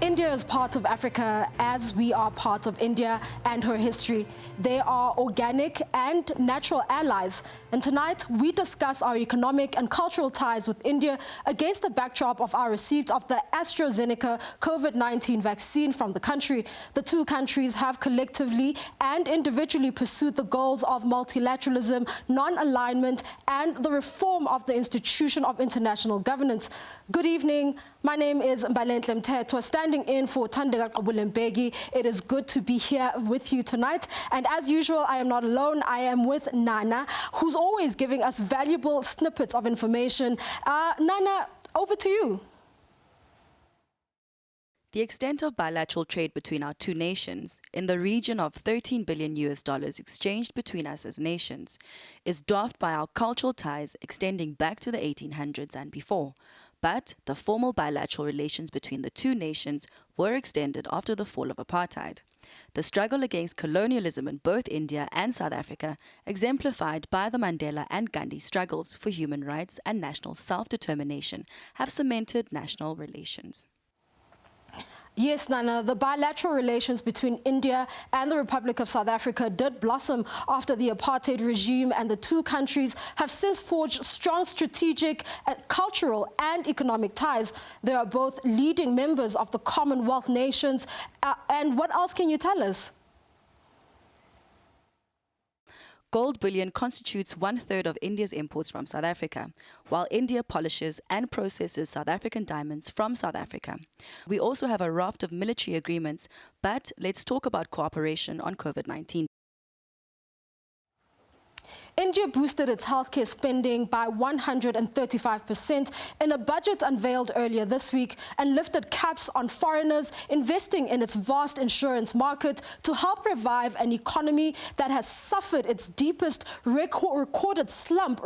India is part of Africa as we are part of India and her history. They are organic and natural allies. And tonight, we discuss our economic and cultural ties with India against the backdrop of our receipt of the AstraZeneca COVID-19 vaccine from the country. The two countries have collectively and individually pursued the goals of multilateralism, non-alignment, and the reform of the institution of international governance. Good evening. My name is Mbalenhle Mthetho, standing in for Thandeka Qabulembegi. It is good to be here with you tonight. And as usual, I am not alone. I am with Nana, who's always giving us valuable snippets of information. Nana, over to you. The extent of bilateral trade between our two nations, in the region of $13 billion exchanged between us as nations, is dwarfed by our cultural ties extending back to the 1800s and before. But the formal bilateral relations between the two nations were extended after the fall of apartheid. The struggle against colonialism in both India and South Africa, exemplified by the Mandela and Gandhi struggles for human rights and national self-determination, have cemented national relations. Yes, Nana, the bilateral relations between India and the Republic of South Africa did blossom after the apartheid regime, and the two countries have since forged strong strategic, cultural and economic ties. They are both leading members of the Commonwealth nations. And what else can you tell us? Gold bullion constitutes 1/3 of India's imports from South Africa, while India polishes and processes South African diamonds from South Africa. We also have a raft of military agreements, but let's talk about cooperation on COVID-19. India boosted its healthcare spending by 135% in a budget unveiled earlier this week and lifted caps on foreigners investing in its vast insurance market to help revive an economy that has suffered its deepest recorded slump,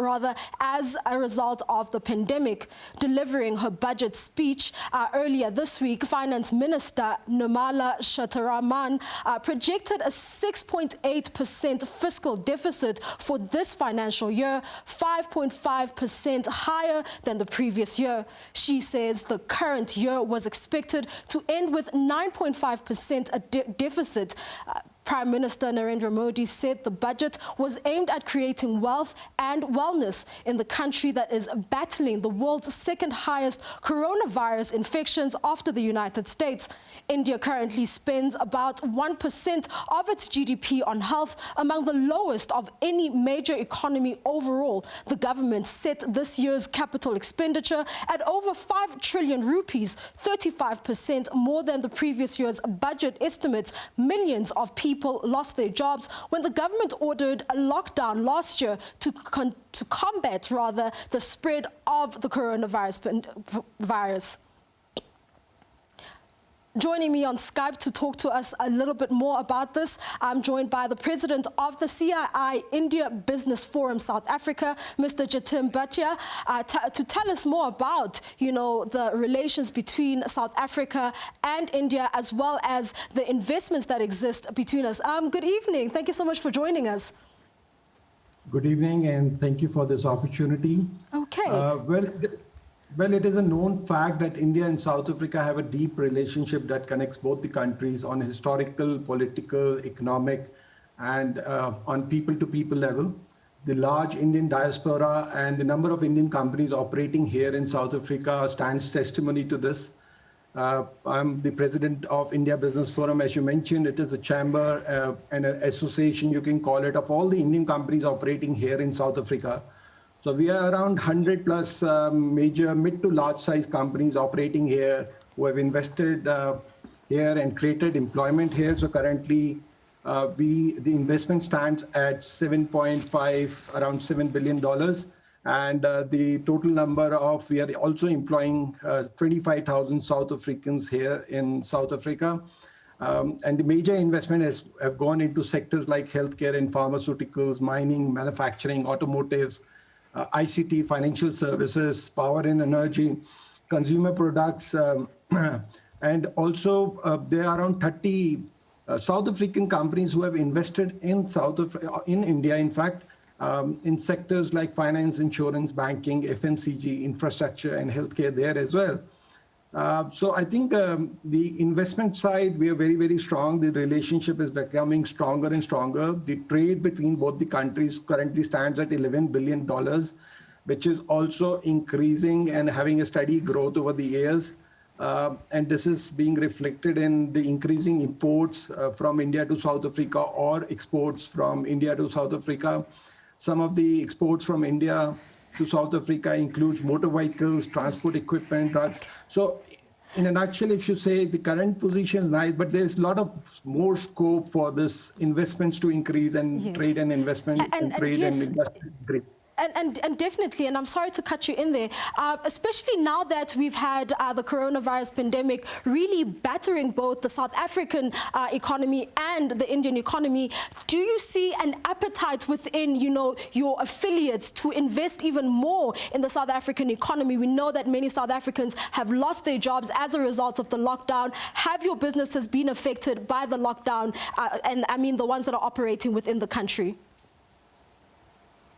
as a result of the pandemic. Delivering her budget speech earlier this week, Finance Minister Nirmala Sitharaman projected a 6.8% fiscal deficit for this financial year, 5.5% higher than the previous year. She says the current year was expected to end with 9.5% deficit. Prime Minister Narendra Modi said the budget was aimed at creating wealth and wellness in the country that is battling the world's second highest coronavirus infections after the United States. India currently spends about 1% of its GDP on health, among the lowest of any major economy overall. The government set this year's capital expenditure at over 5 trillion rupees, 35% more than the previous year's budget estimates. Millions of people lost their jobs when the government ordered a lockdown last year to combat the spread of the coronavirus. Joining me on Skype to talk to us a little bit more about this, I'm joined by the president of the CII India Business Forum South Africa, Mr. Jatim Bhatia, to tell us more about, the relations between South Africa and India, as well as the investments that exist between us. Good evening. Thank you so much for joining us. Good evening, and thank you for this opportunity. Okay. Well, it is a known fact that India and South Africa have a deep relationship that connects both the countries on historical, political, economic, and on people-to-people level. The large Indian diaspora and the number of Indian companies operating here in South Africa stands testimony to this. I'm the president of India Business Forum. As you mentioned, it is a chamber and an association, you can call it, of all the Indian companies operating here in South Africa. So we are around 100 plus major mid to large size companies operating here who have invested here and created employment here. So currently the investment stands at 7.5, around $7 billion. And the total number of, we are also employing 25,000 South Africans here in South Africa. And the major investment have gone into sectors like healthcare and pharmaceuticals, mining, manufacturing, automotives, ICT, financial services, power and energy, consumer products, and also there are around 30 South African companies who have invested in India, in fact, in sectors like finance, insurance, banking, FMCG, infrastructure, and healthcare there as well. So I think the investment side, we are very, very strong. The relationship is becoming stronger and stronger. The trade between both the countries currently stands at $11 billion, which is also increasing and having a steady growth over the years. And this is being reflected in the increasing imports from India to South Africa or exports from India to South Africa. Some of the exports from India to South Africa includes motor vehicles, transport equipment, drugs. So in a nutshell, if you say the current position is nice, but there's a lot of more scope for this investments to increase and Yes. trade and investment and trade yes. and industry. And definitely, and I'm sorry to cut you in there, especially now that we've had the coronavirus pandemic really battering both the South African economy and the Indian economy, do you see an appetite within, your affiliates to invest even more in the South African economy? We know that many South Africans have lost their jobs as a result of the lockdown. Have your businesses been affected by the lockdown? And I mean the ones that are operating within the country.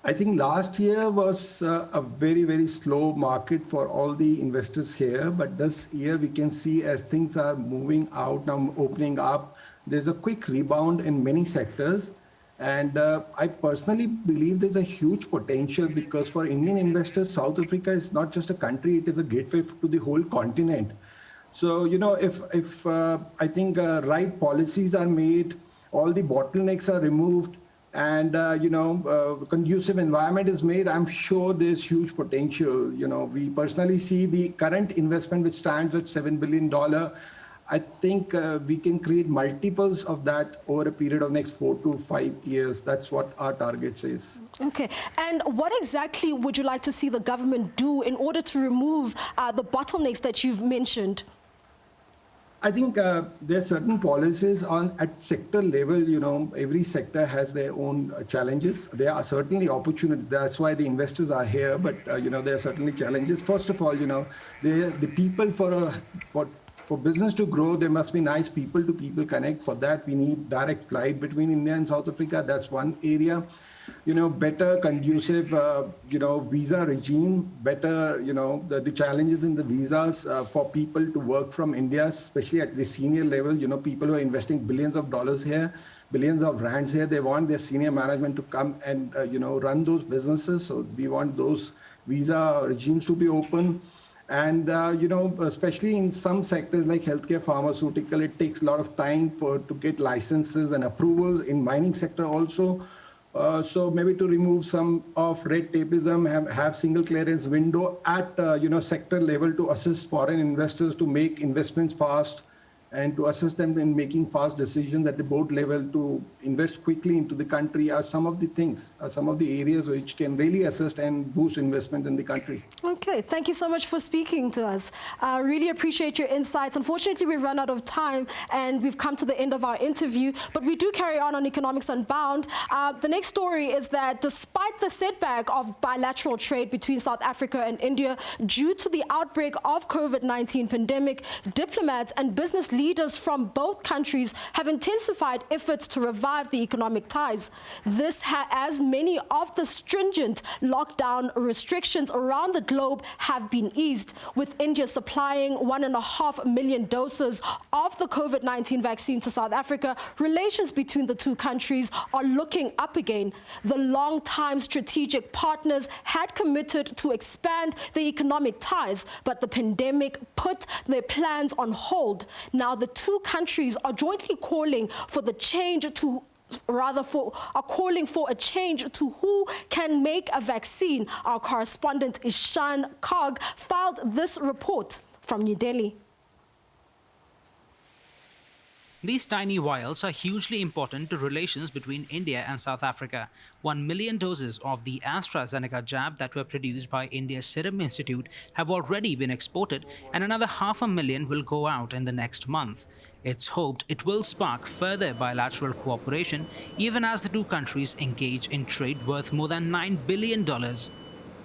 I think last year was a very, very slow market for all the investors here. But this year we can see as things are moving out, now opening up, there's a quick rebound in many sectors. And I personally believe there's a huge potential because for Indian investors, South Africa is not just a country, it is a gateway to the whole continent. So, if I think right policies are made, all the bottlenecks are removed, and conducive environment is made, I'm sure there's huge potential. We personally see the current investment which stands at $7 billion. I think we can create multiples of that over a period of next 4 to 5 years. That's what our target says. Okay. And what exactly would you like to see the government do in order to remove the bottlenecks that you've mentioned? I think there are certain policies at sector level. Every sector has their own challenges. There are certainly opportunities. That's why the investors are here. But there are certainly challenges. First of all, the people for business to grow, there must be nice people-to-people connect. For that, we need direct flight between India and South Africa. That's one area. Better conducive, visa regime, better, the challenges in the visas for people to work from India, especially at the senior level, people who are investing billions of dollars here, billions of rands here, they want their senior management to come and, run those businesses. So we want those visa regimes to be open. And, especially in some sectors like healthcare, pharmaceutical, it takes a lot of time to get licenses and approvals. In mining sector also. So maybe to remove some of red tapeism, have single clearance window at sector level to assist foreign investors to make investments fast and to assist them in making fast decisions at the board level to invest quickly into the country are some of the things, some of the areas which can really assist and boost investment in the country. Okay, thank you so much for speaking to us. I really appreciate your insights. Unfortunately, we've run out of time and we've come to the end of our interview, but we do carry on Economics Unbound. The next story is that despite the setback of bilateral trade between South Africa and India due to the outbreak of COVID-19 pandemic, diplomats and business leaders from both countries have intensified efforts to revive the economic ties. This as many of the stringent lockdown restrictions around the globe have been eased, with India supplying 1.5 million doses of the COVID-19 vaccine to South Africa. Relations between the two countries are looking up again. The long-time strategic partners had committed to expand the economic ties, but the pandemic put their plans on hold. Now the two countries are jointly calling for the change to calling for a change to who can make a vaccine. Our correspondent Ishan Kag filed this report from New Delhi. These tiny vials are hugely important to relations between India and South Africa. 1 million doses of the AstraZeneca jab that were produced by India's Serum Institute have already been exported, and another 500,000 will go out in the next month. It's hoped it will spark further bilateral cooperation, even as the two countries engage in trade worth more than $9 billion.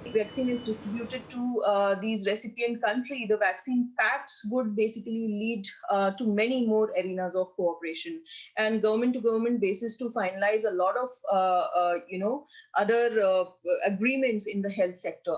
vaccine is distributed to these recipient countries, the vaccine pacts would basically lead to many more arenas of cooperation and government-to-government basis to finalize a lot of, other agreements in the health sector.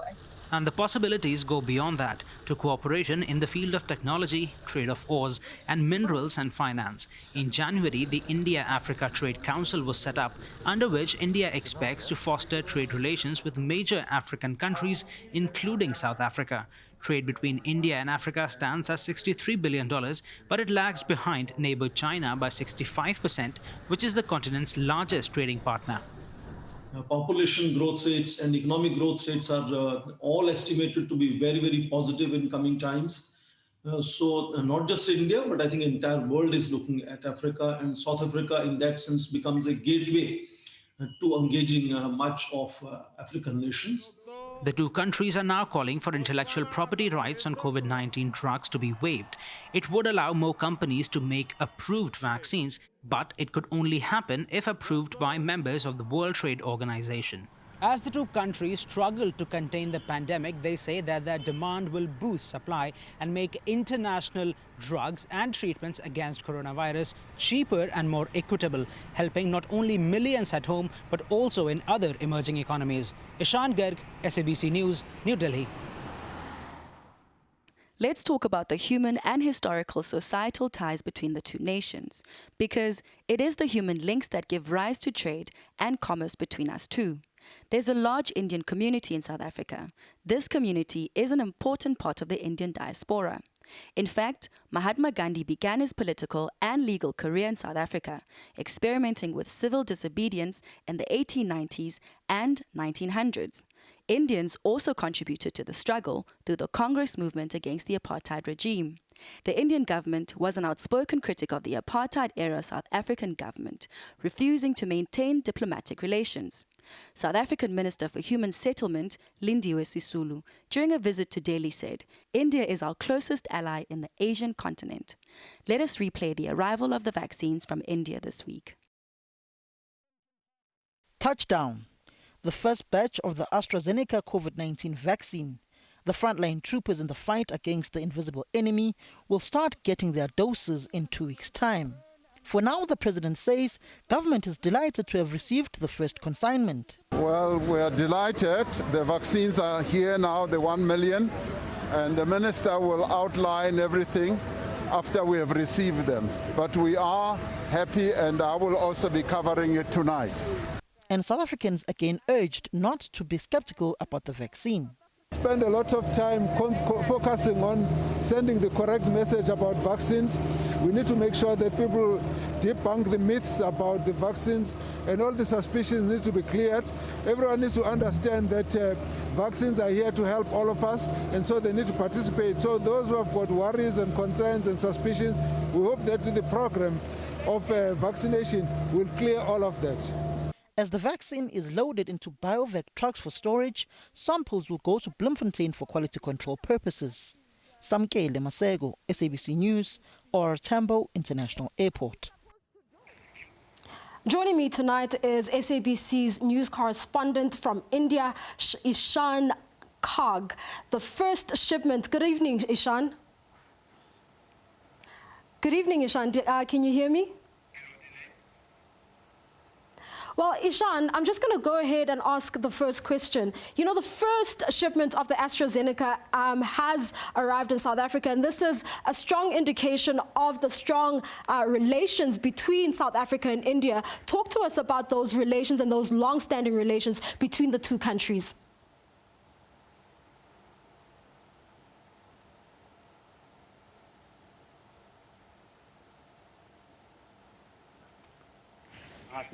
And the possibilities go beyond that to cooperation in the field of technology, trade of ores, and minerals and finance. In January, the India-Africa Trade Council was set up, under which India expects to foster trade relations with major African countries, including South Africa. Trade between India and Africa stands at $63 billion, but it lags behind neighbor China by 65%, which is the continent's largest trading partner. Population growth rates and economic growth rates are all estimated to be very, very positive in coming times. So not just India, but I think the entire world is looking at Africa, and South Africa in that sense becomes a gateway to engaging much of African nations. The two countries are now calling for intellectual property rights on COVID-19 drugs to be waived. It would allow more companies to make approved vaccines, but it could only happen if approved by members of the World Trade Organization. As the two countries struggle to contain the pandemic, they say that their demand will boost supply and make international drugs and treatments against coronavirus cheaper and more equitable, helping not only millions at home, but also in other emerging economies. Ishan Garg, SABC News, New Delhi. Let's talk about the human and historical societal ties between the two nations, because it is the human links that give rise to trade and commerce between us two. There's a large Indian community in South Africa. This community is an important part of the Indian diaspora. In fact, Mahatma Gandhi began his political and legal career in South Africa, experimenting with civil disobedience in the 1890s and 1900s. Indians also contributed to the struggle through the Congress movement against the apartheid regime. The Indian government was an outspoken critic of the apartheid-era South African government, refusing to maintain diplomatic relations. South African Minister for Human Settlement, Lindiwe Sisulu, during a visit to Delhi said, "India is our closest ally in the Asian continent." Let us replay the arrival of the vaccines from India this week. Touchdown. The first batch of the AstraZeneca COVID-19 vaccine. The frontline troopers in the fight against the invisible enemy will start getting their doses in 2 weeks' time. For now, the president says government is delighted to have received the first consignment. Well, we are delighted. The vaccines are here now, the 1 million, and the minister will outline everything after we have received them. But we are happy, and I will also be covering it tonight. And South Africans again urged not to be skeptical about the vaccine. Spend a lot of time focusing on sending the correct message about vaccines. We need to make sure that people debunk the myths about the vaccines, and all the suspicions need to be cleared. Everyone needs to understand that vaccines are here to help all of us, and so they need to participate. So those who have got worries and concerns and suspicions, we hope that the program of vaccination will clear all of that. As the vaccine is loaded into Biovac trucks for storage, samples will go to Bloemfontein for quality control purposes. Samkele Masego, SABC News, or Tambo International Airport. Joining me tonight is SABC's news correspondent from India, Ishan Garg. The first shipment. Good evening, Ishan. Good evening, Ishan. Can you hear me? Well, Ishan, I'm just going to go ahead and ask the first question. You know, the first shipment of the AstraZeneca has arrived in South Africa, and this is a strong indication of the strong relations between South Africa and India. Talk to us about those relations and those long-standing relations between the two countries.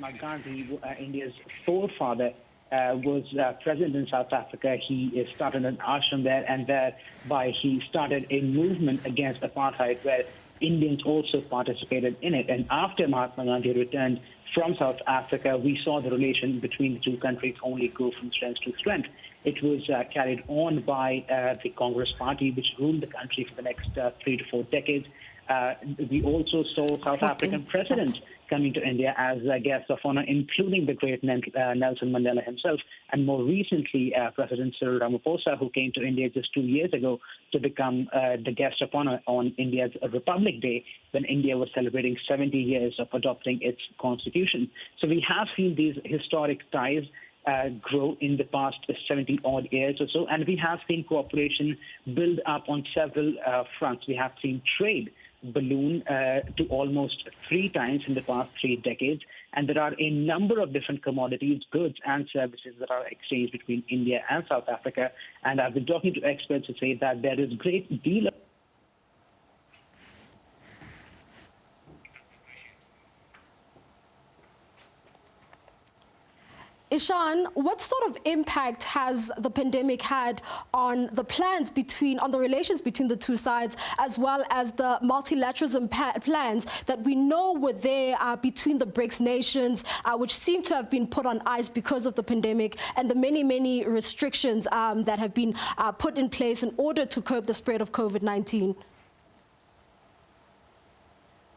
Mahatma Gandhi, India's forefather, was president in South Africa. He started an ashram there, and thereby he started a movement against apartheid where Indians also participated in it. And after Mahatma Gandhi returned from South Africa, we saw the relation between the two countries only go from strength to strength. It was carried on by the Congress Party, which ruled the country for the next 3 to 4 decades. We also saw South African President coming to India as a guest of honor, including the great Nelson Mandela himself, and more recently, President Cyril Ramaphosa, who came to India just 2 years ago to become the guest of honor on India's Republic Day, when India was celebrating 70 years of adopting its constitution. So we have seen these historic ties grow in the past 70-odd years or so, and we have seen cooperation build up on several fronts. We have seen trade balloon to almost 3 times in the past 3 decades, and there are a number of different commodities, goods and services that are exchanged between India and South Africa. And I've been talking to experts who say that there is a great deal of Ishan, what sort of impact has the pandemic had on the on the relations between the two sides, as well as the multilateralism plans that we know were there between the BRICS nations, which seem to have been put on ice because of the pandemic and the many restrictions that have been put in place in order to curb the spread of COVID-19?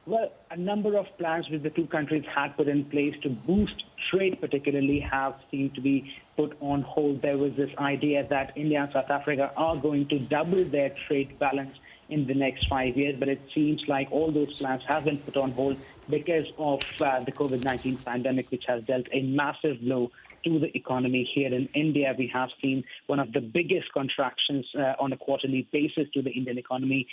Well, a number of plans which the two countries had put in place to boost trade particularly have seemed to be put on hold. There was this idea that India and South Africa are going to double their trade balance in the next 5 years, but it seems like all those plans have been put on hold because of the COVID-19 pandemic, which has dealt a massive blow to the economy here in India. We have seen one of the biggest contractions on a quarterly basis to the Indian economy,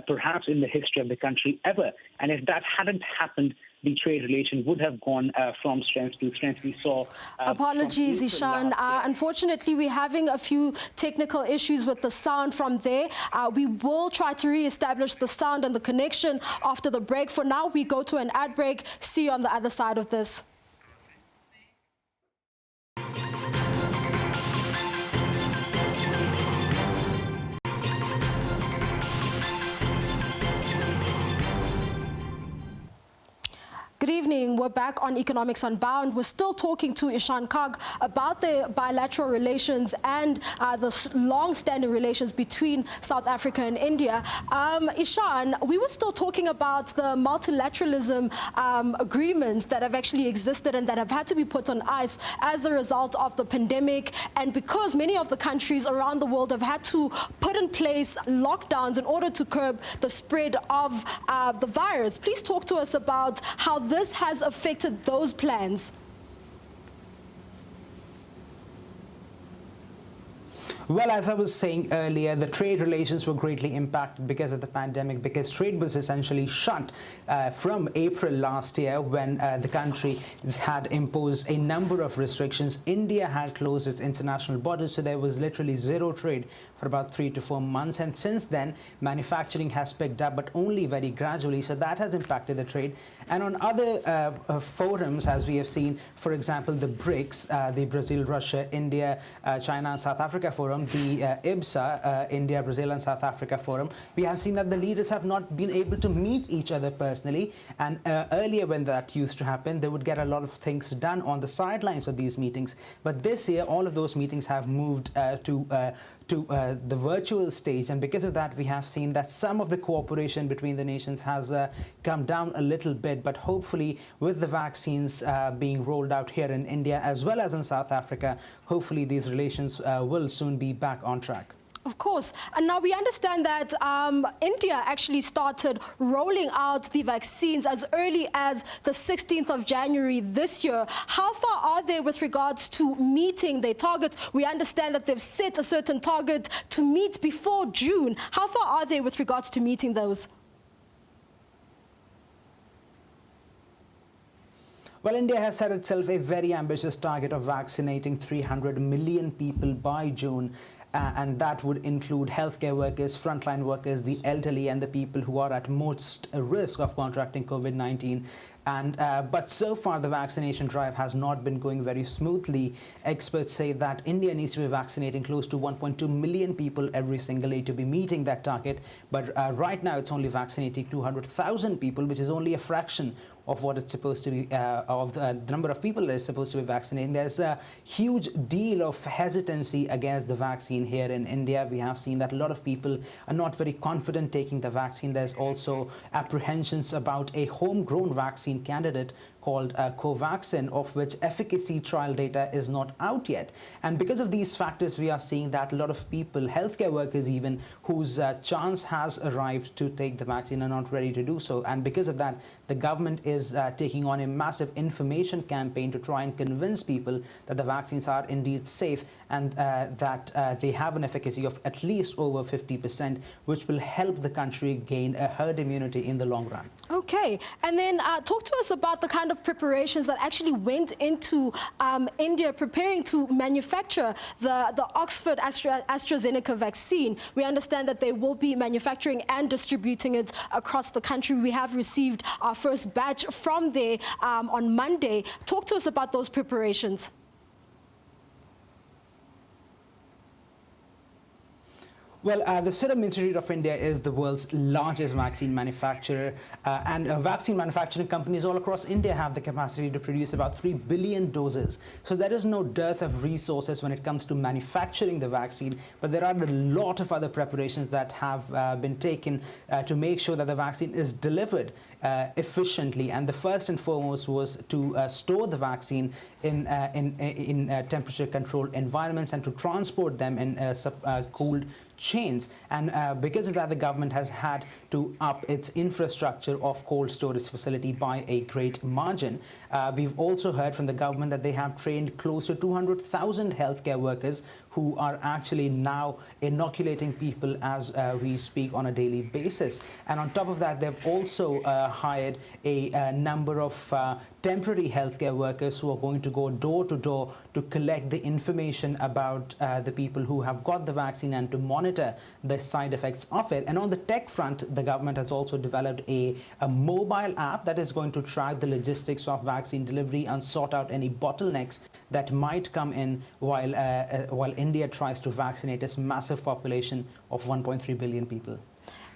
perhaps in the history of the country ever. And if that hadn't happened, the trade relation would have gone from strength to strength. We saw... Apologies, Ishan. Unfortunately, we're having a few technical issues with the sound from there. We will try to re-establish the sound and the connection after the break. For now, we go to an ad break. See you on the other side of this. Good evening. We're back on Economics Unbound. We're still talking to Ishan Kag about the bilateral relations and the long-standing relations between South Africa and India. Ishan, we were still talking about the multilateralism agreements that have actually existed and that have had to be put on ice as a result of the pandemic, and because many of the countries around the world have had to put in place lockdowns in order to curb the spread of the virus. Please talk to us about how this has affected those plans. Well, as I was saying earlier, the trade relations were greatly impacted because of the pandemic, because trade was essentially shut from April last year when the country had imposed a number of restrictions. India had closed its international borders, so there was literally zero trade for about 3 to 4 months. And since then, manufacturing has picked up, but only very gradually. So that has impacted the trade. And on other forums, as we have seen, for example, the BRICS, the Brazil, Russia, India, China and South Africa forum, the IBSA, India, Brazil and South Africa forum, we have seen that the leaders have not been able to meet each other personally. And earlier when that used to happen, they would get a lot of things done on the sidelines of these meetings. But this year, all of those meetings have moved to the virtual stage, and because of that we have seen that some of the cooperation between the nations has come down a little bit, but hopefully with the vaccines being rolled out here in India as well as in South Africa, hopefully these relations will soon be back on track. Of course. And now we understand that India actually started rolling out the vaccines as early as the 16th of January this year. How far are they with regards to meeting their targets? We understand that they've set a certain target to meet before June. How far are they with regards to meeting those? Well, India has set itself a very ambitious target of vaccinating 300 million people by June. And that would include healthcare workers, frontline workers, the elderly, and the people who are at most risk of contracting COVID-19. But so far, the vaccination drive has not been going very smoothly. Experts say that India needs to be vaccinating close to 1.2 million people every single day to be meeting that target. But right now, it's only vaccinating 200,000 people, which is only a fraction of what it's supposed to be, of the number of people that is supposed to be vaccinating. There's a huge deal of hesitancy against the vaccine here in India. We have seen that a lot of people are not very confident taking the vaccine. There's also apprehensions about a homegrown vaccine candidate called Covaxin, of which efficacy trial data is not out yet. And because of these factors, we are seeing that a lot of people, healthcare workers even, whose chance has arrived to take the vaccine are not ready to do so. And because of that, the government is taking on a massive information campaign to try and convince people that the vaccines are indeed safe and that they have an efficacy of at least over 50%, which will help the country gain a herd immunity in the long run. Okay, and then talk to us about the kind of preparations that actually went into India preparing to manufacture the Oxford AstraZeneca vaccine. We understand that they will be manufacturing and distributing it across the country. We have received our first batch from there on Monday. Talk to us about those preparations. Well, the Serum Institute of India is the world's largest vaccine manufacturer, and vaccine manufacturing companies all across India have the capacity to produce about 3 billion doses. So there is no dearth of resources when it comes to manufacturing the vaccine, but there are a lot of other preparations that have been taken to make sure that the vaccine is delivered efficiently. And the first and foremost was to store the vaccine in temperature-controlled environments and to transport them in cooled chains. And because of that, the government has had to up its infrastructure of cold storage facility by a great margin. We've also heard from the government that they have trained close to 200,000 healthcare workers who are actually now inoculating people as we speak on a daily basis. And on top of that, they've also hired a number of temporary healthcare workers who are going to go door to door to collect the information about the people who have got the vaccine and to monitor the side effects of it. And on the tech front, the government has also developed a mobile app that is going to track the logistics of vaccine delivery and sort out any bottlenecks that might come in while India tries to vaccinate its massive population of 1.3 billion people.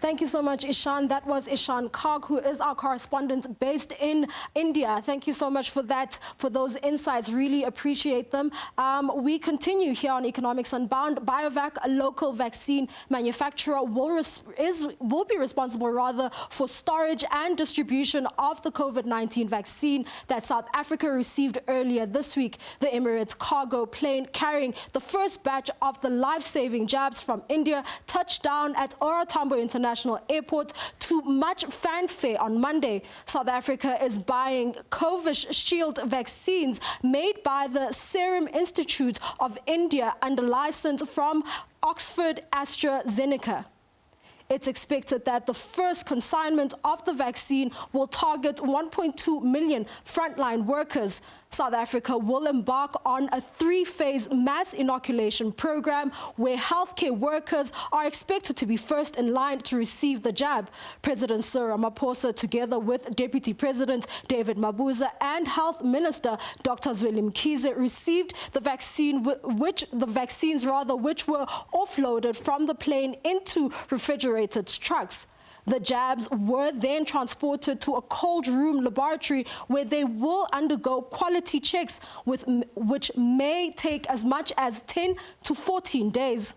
Thank you so much, Ishan. That was Ishan Karg, who is our correspondent based in India. Thank you so much for that, for those insights. Really appreciate them. We continue here on Economics Unbound. Biovac, a local vaccine manufacturer, will be responsible for storage and distribution of the COVID-19 vaccine that South Africa received earlier this week. The Emirates cargo plane carrying the first batch of the life-saving jabs from India touched down at Ora Tambo International Airport to much fanfare on Monday. South Africa is buying Covishield vaccines made by the Serum Institute of India under license from Oxford AstraZeneca. It's expected that the first consignment of the vaccine will target 1.2 million frontline workers. South Africa will embark on a 3-phase mass inoculation program where healthcare workers are expected to be first in line to receive the jab. President Cyril Ramaphosa, together with Deputy President David Mabuza and Health Minister Dr. Zweli Mkhize, received the vaccines which were offloaded from the plane into refrigerated trucks. The jabs were then transported to a cold room laboratory where they will undergo quality checks, which may take as much as 10 to 14 days.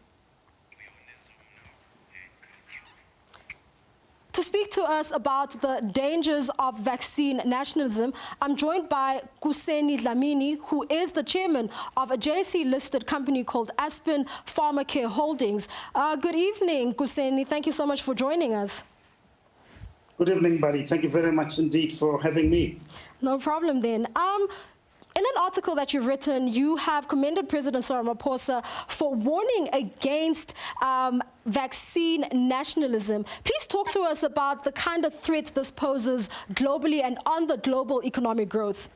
To speak to us about the dangers of vaccine nationalism, I'm joined by Kuseni Dlamini, who is the chairman of a JSE-listed company called Aspen Pharmacare Holdings. Good evening, Kuseni. Thank you so much for joining us. Good evening, buddy. Thank you very much indeed for having me. No problem then. In an article that you've written, you have commended President Cyril Ramaphosa for warning against vaccine nationalism. Please talk to us about the kind of threats this poses globally and on the global economic growth.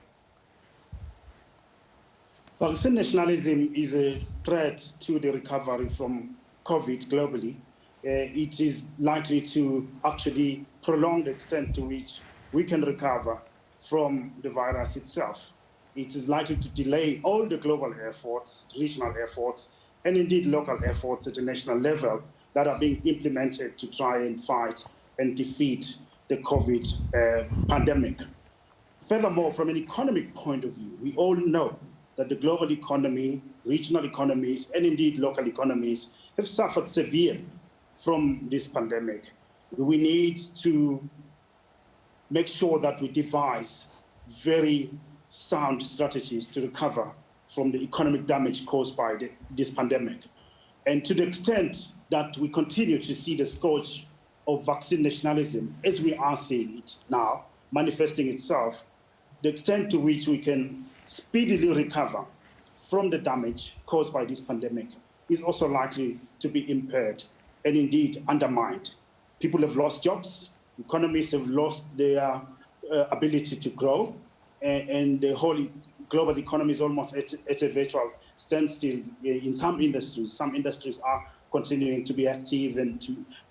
Vaccine nationalism is a threat to the recovery from COVID globally. It is likely to actually prolong the extent to which we can recover from the virus itself. It is likely to delay all the global efforts, regional efforts, and indeed local efforts at the national level that are being implemented to try and fight and defeat the COVID pandemic. Furthermore, from an economic point of view, we all know that the global economy, regional economies, and indeed local economies have suffered severely from this pandemic. We need to make sure that we devise very sound strategies to recover from the economic damage caused by this pandemic. And to the extent that we continue to see the scourge of vaccine nationalism, as we are seeing it now, manifesting itself, the extent to which we can speedily recover from the damage caused by this pandemic is also likely to be impaired and indeed undermined. People have lost jobs, economies have lost their ability to grow, and the whole global economy is almost at a virtual standstill in some industries. Some industries are continuing to be active and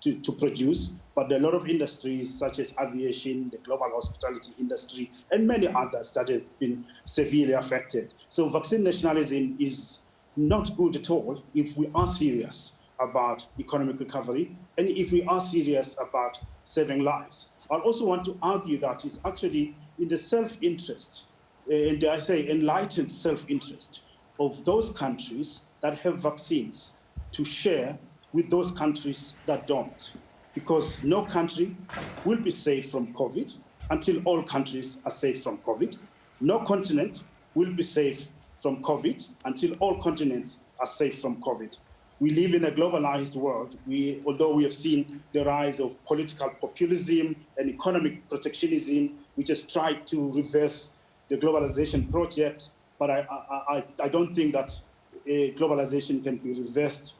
to produce, but there are a lot of industries such as aviation, the global hospitality industry, and many others that have been severely affected. So vaccine nationalism is not good at all if we are serious about economic recovery and if we are serious about saving lives. I also want to argue that it's actually in the self-interest, and I say enlightened self-interest of those countries that have vaccines to share with those countries that don't. Because no country will be safe from COVID until all countries are safe from COVID. No continent will be safe from COVID until all continents are safe from COVID. We live in a globalized world. Although we have seen the rise of political populism and economic protectionism, which has tried to reverse the globalization project, but I don't think that globalization can be reversed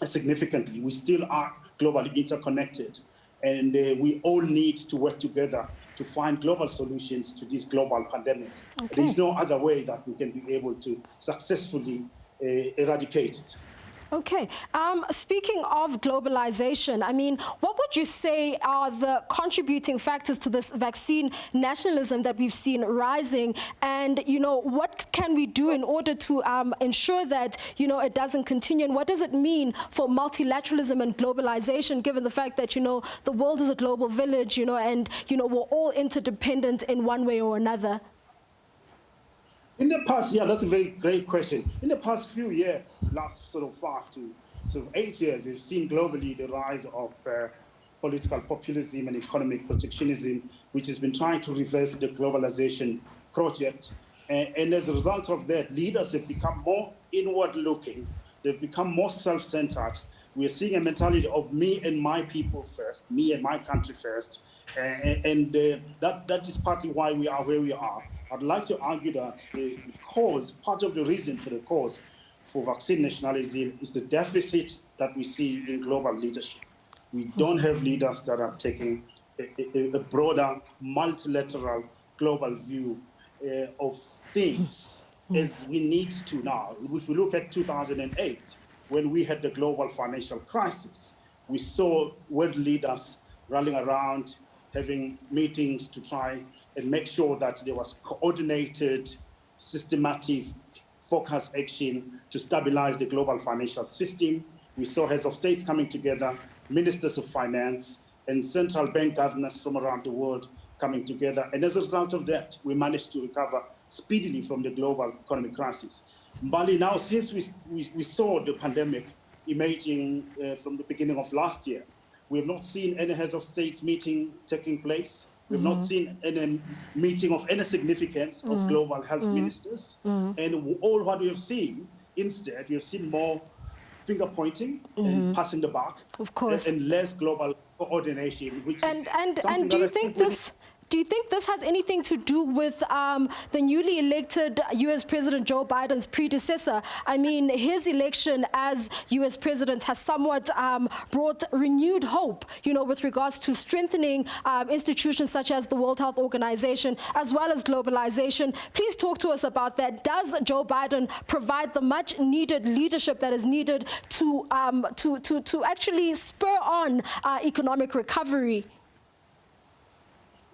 significantly. We still are globally interconnected, and we all need to work together to find global solutions to this global pandemic. Okay. There is no other way that we can be able to successfully eradicate it. Okay. Speaking of globalization, I mean, what would you say are the contributing factors to this vaccine nationalism that we've seen rising? And, you know, what can we do in order to ensure that, you know, it doesn't continue? And what does it mean for multilateralism and globalization, given the fact that, you know, the world is a global village, you know, and, you know, we're all interdependent in one way or another? In the past, yeah, that's a very great question. In the past few years, last sort of 5 to 8 years, we've seen globally the rise of political populism and economic protectionism, which has been trying to reverse the globalization project. And as a result of that, leaders have become more inward-looking. They've become more self-centered. We are seeing a mentality of me and my people first, me and my country first. And that is partly why we are where we are. I'd like to argue that the cause, part of the reason for the cause for vaccine nationalism is the deficit that we see in global leadership. We don't have leaders that are taking a broader, multilateral global view of things as we need to now. If we look at 2008, when we had the global financial crisis, we saw world leaders rallying around, having meetings to try and make sure that there was coordinated, systematic, focused action to stabilize the global financial system. We saw heads of states coming together, ministers of finance, and central bank governors from around the world coming together. And as a result of that, we managed to recover speedily from the global economic crisis. Mbali, now, since we saw the pandemic emerging from the beginning of last year, we have not seen any heads of states meeting taking place. We've not seen any meeting of any significance of global health ministers. And all what we have seen, instead, we have seen more finger pointing and passing the buck. Of course. And less global coordination, which and do you think this... Do you think this has anything to do with the newly elected U.S. President Joe Biden's predecessor? I mean, his election as U.S. president has somewhat brought renewed hope, you know, with regards to strengthening institutions such as the World Health Organization, as well as globalization. Please talk to us about that. Does Joe Biden provide the much-needed leadership that is needed to actually spur on economic recovery?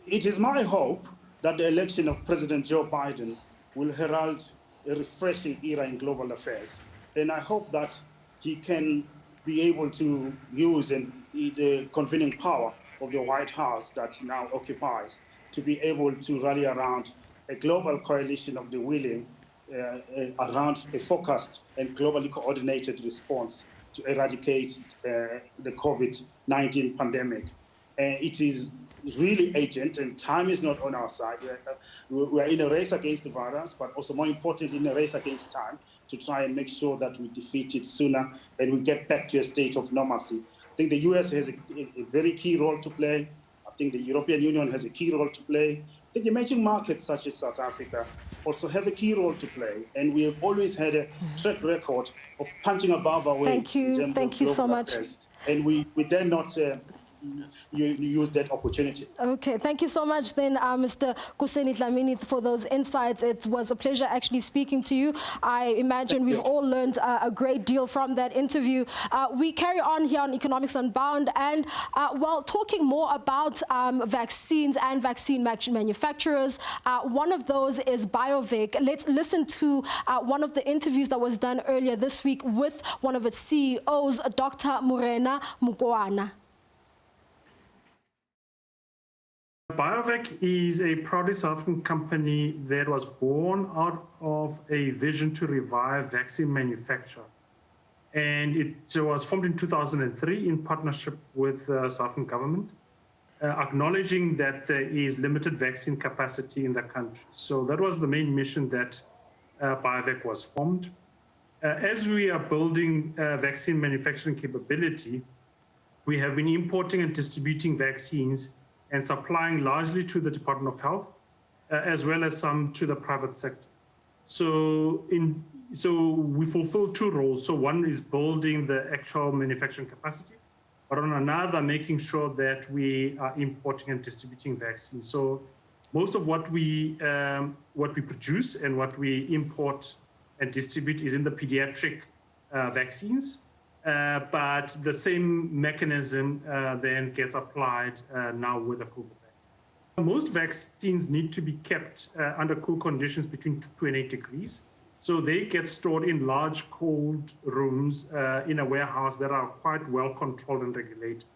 It is my hope that the election of President Joe Biden will herald a refreshing era in global affairs. And I hope that he can be able to use the convening power of the White House that he now occupies to be able to rally around a global coalition of the willing around a focused and globally coordinated response to eradicate the COVID-19 pandemic. It is really urgent, and time is not on our side. We're in a race against the virus, but also more importantly, in a race against time to try and make sure that we defeat it sooner and we get back to a state of normalcy. I think the US has a very key role to play. I think the European Union has a key role to play. I think emerging markets such as South Africa also have a key role to play. And we have always had a track record of punching above our weight. Thank you so much. And we dare not you use that opportunity. Okay, thank you so much then, Mr. Kuseni Dlamini, for those insights. It was a pleasure actually speaking to you. I imagine we've all learned a great deal from that interview. We carry on here on Economics Unbound, and while talking more about vaccines and vaccine manufacturers, one of those is Biovac. Let's listen to one of the interviews that was done earlier this week with one of its CEOs, Dr. Morena Mukwana. Biovac is a proudly South African company that was born out of a vision to revive vaccine manufacture. And it was formed in 2003 in partnership with the South African government, acknowledging that there is limited vaccine capacity in the country. So that was the main mission that Biovac was formed. As we are building vaccine manufacturing capability, we have been importing and distributing vaccines and supplying largely to the Department of Health, as well as some to the private sector. So we fulfill two roles. So one is building the actual manufacturing capacity, but on another, making sure that we are importing and distributing vaccines. So most of what we produce and what we import and distribute is in the pediatric vaccines. But the same mechanism then gets applied now with the COVID vaccine. Most vaccines need to be kept under cool conditions between 2 and 8 degrees. So they get stored in large cold rooms in a warehouse that are quite well controlled and regulated.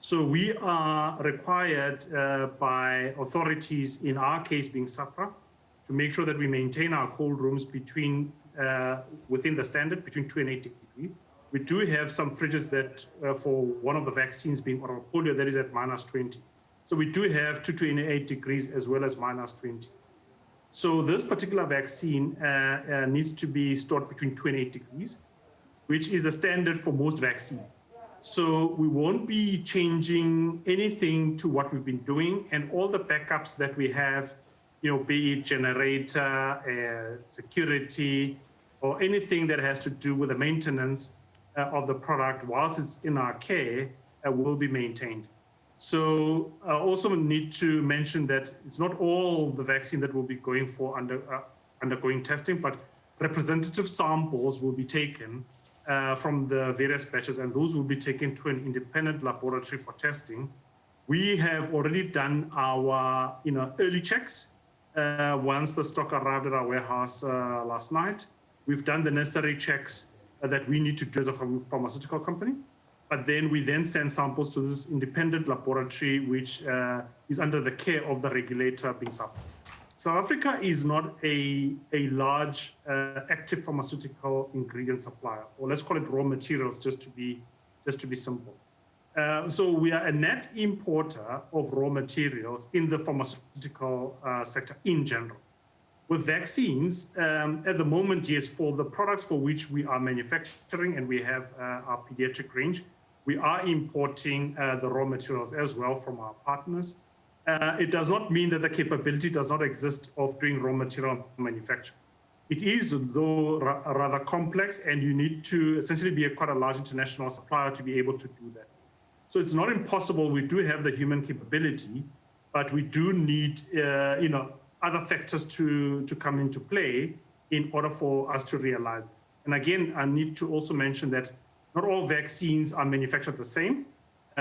So we are required by authorities, in our case being SAPRA, to make sure that we maintain our cold rooms within the standard between 2 and 8 degrees. We do have some fridges that, for one of the vaccines being oral polio, that is at -20. So we do have 2 to 8 degrees as well as -20. So this particular vaccine needs to be stored between 2 and 8 degrees, which is the standard for most vaccines. So we won't be changing anything to what we've been doing, and all the backups that we have, be it generator, security, or anything that has to do with the maintenance of the product whilst it's in our care will be maintained. So I also need to mention that it's not all the vaccine that will be going for undergoing testing, but representative samples will be taken from the various batches, and those will be taken to an independent laboratory for testing. We have already done our early checks once the stock arrived at our warehouse last night. We've done the necessary checks that we need to do as a pharmaceutical company, but then we send samples to this independent laboratory, which is under the care of the regulator being SAPRA. South Africa is not a large active pharmaceutical ingredient supplier, or let's call it raw materials, just to be simple. So we are a net importer of raw materials in the pharmaceutical sector in general. With vaccines, at the moment, yes, for the products for which we are manufacturing and we have our pediatric range, we are importing the raw materials as well from our partners. It does not mean that the capability does not exist of doing raw material manufacture. It is, though, rather complex, and you need to essentially be quite a large international supplier to be able to do that. So it's not impossible. We do have the human capability, but we do need, other factors to come into play in order for us to realize that. And again, I need to also mention that not all vaccines are manufactured the same.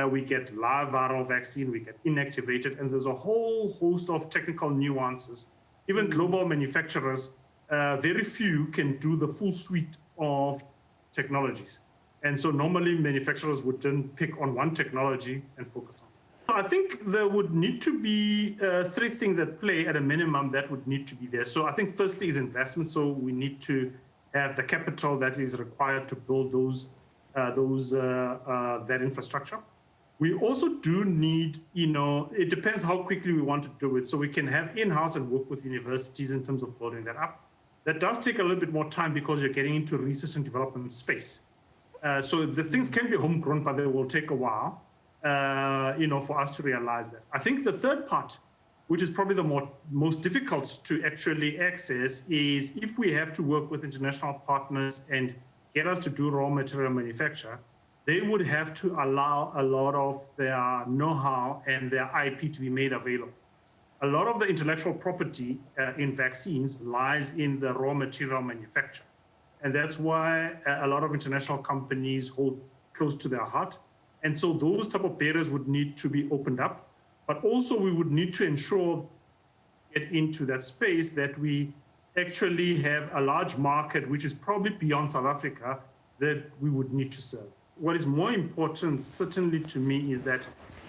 We get live viral vaccine, we get inactivated, and there's a whole host of technical nuances. Even global manufacturers, very few can do the full suite of technologies. And so normally manufacturers would then pick on one technology and focus on it. So I think there would need to be 3 things at play at a minimum that would need to be there. So I think firstly is investment. So we need to have the capital that is required to build that infrastructure. We also do need, it depends how quickly we want to do it. So we can have in-house and work with universities in terms of building that up. That does take a little bit more time because you're getting into research and development space. So the things can be homegrown, but they will take a while, for us to realize that. I think the third part, which is probably the most difficult to actually access, is if we have to work with international partners and get us to do raw material manufacture, they would have to allow a lot of their know-how and their IP to be made available. A lot of the intellectual property in vaccines lies in the raw material manufacture. And that's why a lot of international companies hold close to their heart. And so those type of barriers would need to be opened up. But also we would need to ensure, get into that space, that we actually have a large market, which is probably beyond South Africa, that we would need to serve. What is more important, certainly to me, is that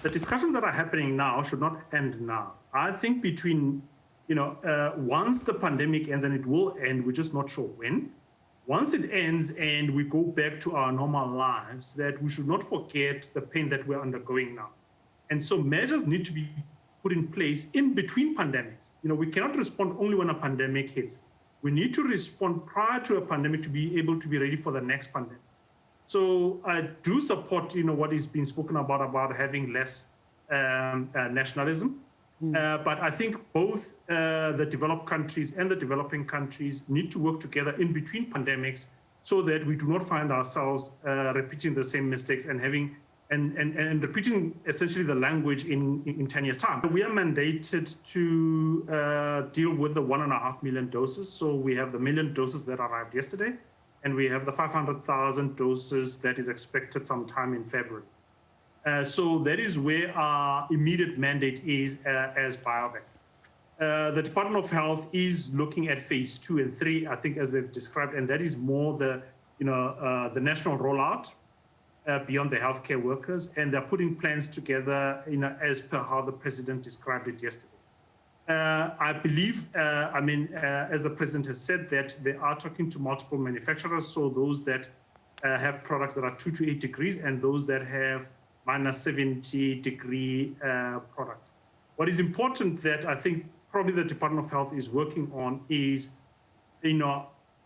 the discussions that are happening now should not end now. I think between, once the pandemic ends, and it will end, we're just not sure when. Once it ends and we go back to our normal lives, that we should not forget the pain that we're undergoing now. And so measures need to be put in place in between pandemics. We cannot respond only when a pandemic hits. We need to respond prior to a pandemic to be able to be ready for the next pandemic. So I do support, what is being spoken about having less nationalism. But I think both the developed countries and the developing countries need to work together in between pandemics so that we do not find ourselves repeating the same mistakes and having and repeating essentially the language in 10 years' time. We are mandated to deal with the 1.5 million doses. So we have the 1 million doses that arrived yesterday, and we have the 500,000 doses that is expected sometime in February. So that is where our immediate mandate is as Biovac. The Department of Health is looking at phase 2 and 3, I think, as they've described, and that is more the national rollout beyond the healthcare workers, and they're putting plans together, as per how the president described it yesterday. I believe, as the president has said, that they are talking to multiple manufacturers, so those that have products that are 2 to 8 degrees and those that have -70-degree products. What is important that I think probably the Department of Health is working on is,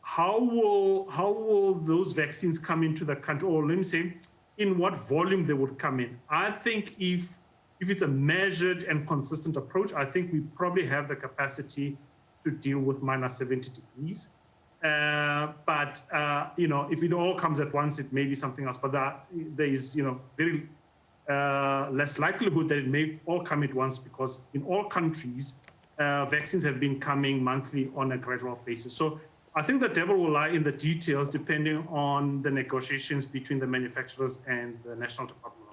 how will those vaccines come into the country, or let me say, in what volume they would come in. I think if it's a measured and consistent approach, I think we probably have the capacity to deal with -70 degrees. But if it all comes at once, it may be something else. But there is, very less likelihood that it may all come at once, because in all countries, vaccines have been coming monthly on a gradual basis. So I think the devil will lie in the details, depending on the negotiations between the manufacturers and the National Department.